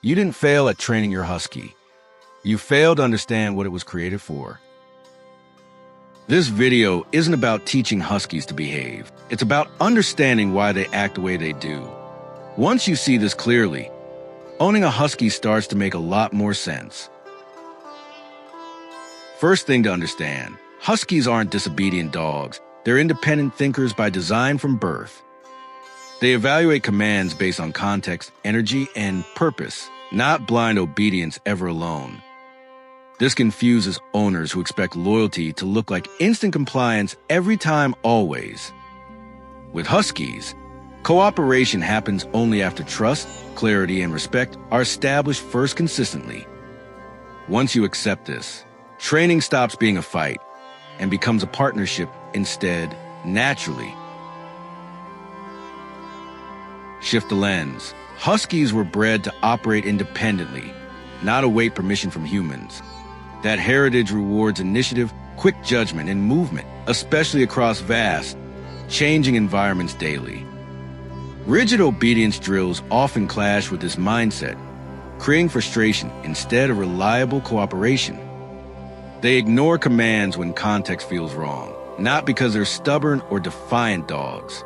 You didn't fail at training your husky. You failed to understand what it was created for. This video isn't about teaching huskies to behave. It's about understanding why they act the way they do. Once you see this clearly, owning a husky starts to make a lot more sense. First thing to understand, huskies aren't disobedient dogs. They're independent thinkers by design from birth. They evaluate commands based on context, energy, and purpose, not blind obedience ever alone. This confuses owners who expect loyalty to look like instant compliance every time, always. With huskies, cooperation happens only after trust, clarity, and respect are established first consistently. Once you accept this, training stops being a fight and becomes a partnership instead, naturally. Shift the lens. Huskies were bred to operate independently, not await permission from humans. That heritage rewards initiative, quick judgment, and movement, especially across vast, changing environments daily. Rigid obedience drills often clash with this mindset, creating frustration instead of reliable cooperation. They ignore commands when context feels wrong, not because they're stubborn or defiant dogs.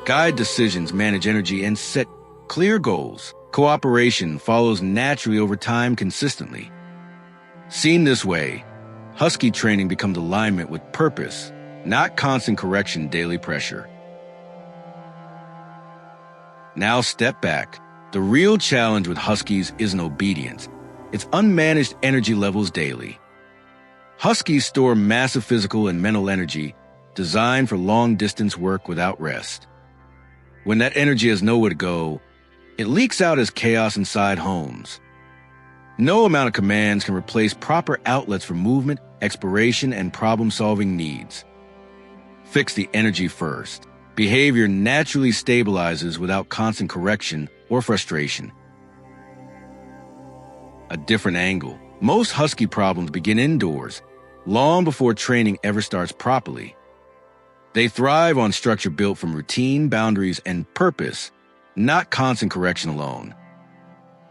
Guide decisions, manage energy, and set clear goals. Cooperation follows naturally over time consistently. Seen this way, husky training becomes alignment with purpose, not constant correction, daily pressure. Now step back. The real challenge with huskies isn't obedience. It's unmanaged energy levels daily. Huskies store massive physical and mental energy designed for long-distance work without rest. When that energy has nowhere to go, it leaks out as chaos inside homes. No amount of commands can replace proper outlets for movement, exploration, and problem-solving needs. Fix the energy first. Behavior naturally stabilizes without constant correction or frustration. A different angle. Most husky problems begin indoors, long before training ever starts properly. They thrive on structure built from routine, boundaries, and purpose, not constant correction alone.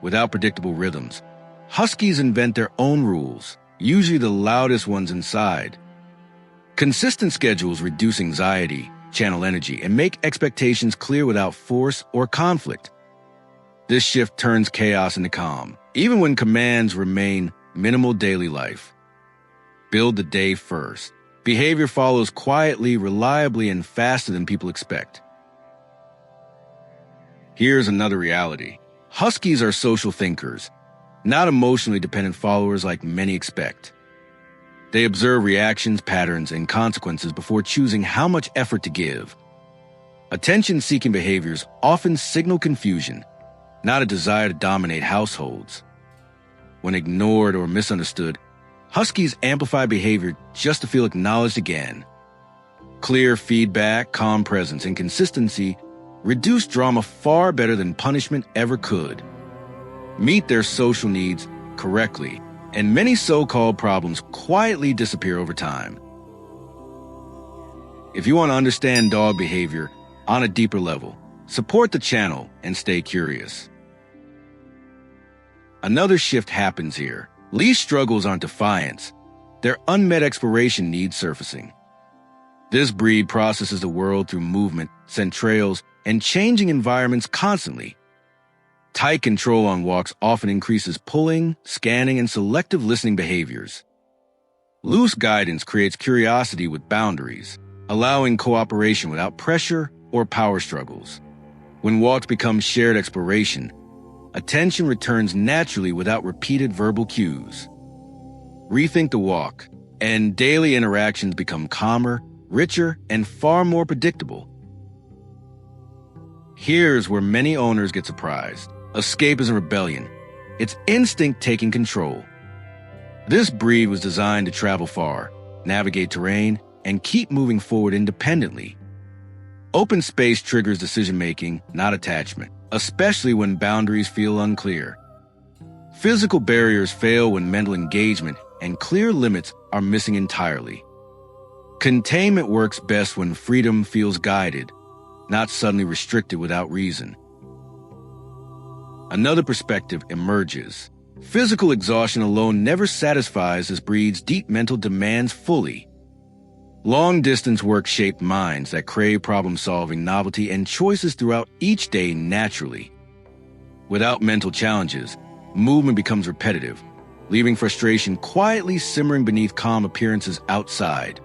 Without predictable rhythms, huskies invent their own rules, usually the loudest ones inside. Consistent schedules reduce anxiety, channel energy, and make expectations clear without force or conflict. This shift turns chaos into calm, even when commands remain minimal daily life. Build the day first. Behavior follows quietly, reliably, and faster than people expect. Here's another reality. Huskies are social thinkers, not emotionally dependent followers like many expect. They observe reactions, patterns, and consequences before choosing how much effort to give. Attention-seeking behaviors often signal confusion, not a desire to dominate households. When ignored or misunderstood, huskies amplify behavior just to feel acknowledged again. Clear feedback, calm presence, and consistency reduce drama far better than punishment ever could. Meet their social needs correctly, and many so-called problems quietly disappear over time. If you want to understand dog behavior on a deeper level, support the channel and stay curious. Another shift happens here. Leash struggles aren't defiance. Their unmet exploration needs surfacing. This breed processes the world through movement, scent trails, and changing environments constantly. Tight control on walks often increases pulling, scanning, and selective listening behaviors. Loose guidance creates curiosity with boundaries, allowing cooperation without pressure or power struggles. When walks become shared exploration, attention returns naturally without repeated verbal cues. Rethink the walk, and daily interactions become calmer, richer, and far more predictable. Here's where many owners get surprised. Escape isn't rebellion. It's instinct taking control. This breed was designed to travel far, navigate terrain, and keep moving forward independently. Open space triggers decision-making, not attachment, especially when boundaries feel unclear. Physical barriers fail when mental engagement and clear limits are missing entirely. Containment works best when freedom feels guided, not suddenly restricted without reason. Another perspective emerges. Physical exhaustion alone never satisfies this breed's deep mental demands fully. Long-distance work shaped minds that crave problem-solving, novelty, and choices throughout each day naturally. Without mental challenges, movement becomes repetitive, leaving frustration quietly simmering beneath calm appearances outside.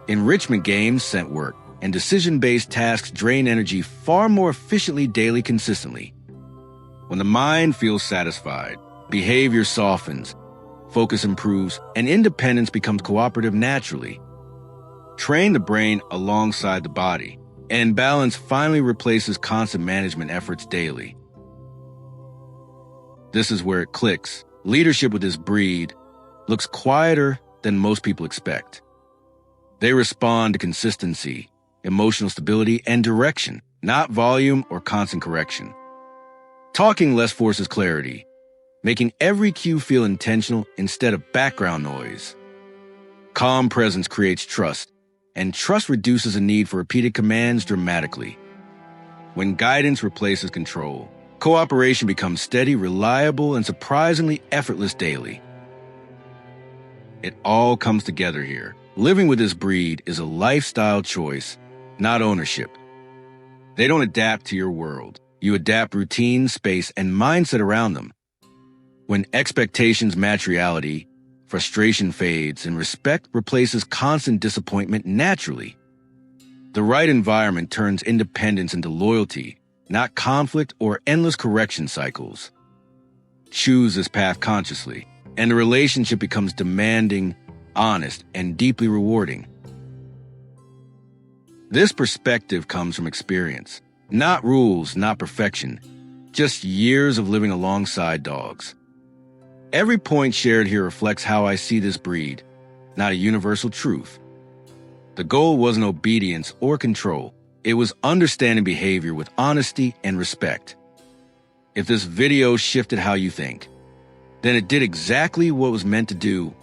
Enrichment games, scent work, and decision-based tasks drain energy far more efficiently daily consistently. When the mind feels satisfied, behavior softens, focus improves, and independence becomes cooperative naturally. Train the brain alongside the body, and balance finally replaces constant management efforts daily. This is where it clicks. Leadership with this breed looks quieter than most people expect. They respond to consistency, emotional stability, and direction, not volume or constant correction. Talking less forces clarity, making every cue feel intentional instead of background noise. Calm presence creates trust, and trust reduces the need for repeated commands dramatically. When guidance replaces control, cooperation becomes steady, reliable, and surprisingly effortless daily. It all comes together here. Living with this breed is a lifestyle choice, not ownership. They don't adapt to your world. You adapt routine, space, and mindset around them. When expectations match reality, frustration fades, and respect replaces constant disappointment naturally. The right environment turns independence into loyalty, not conflict or endless correction cycles. Choose this path consciously, and the relationship becomes demanding, honest, and deeply rewarding. This perspective comes from experience, not rules, not perfection, just years of living alongside dogs. Every point shared here reflects how I see this breed, not a universal truth. The goal wasn't obedience or control. It was understanding behavior with honesty and respect. If this video shifted how you think, then it did exactly what it was meant to do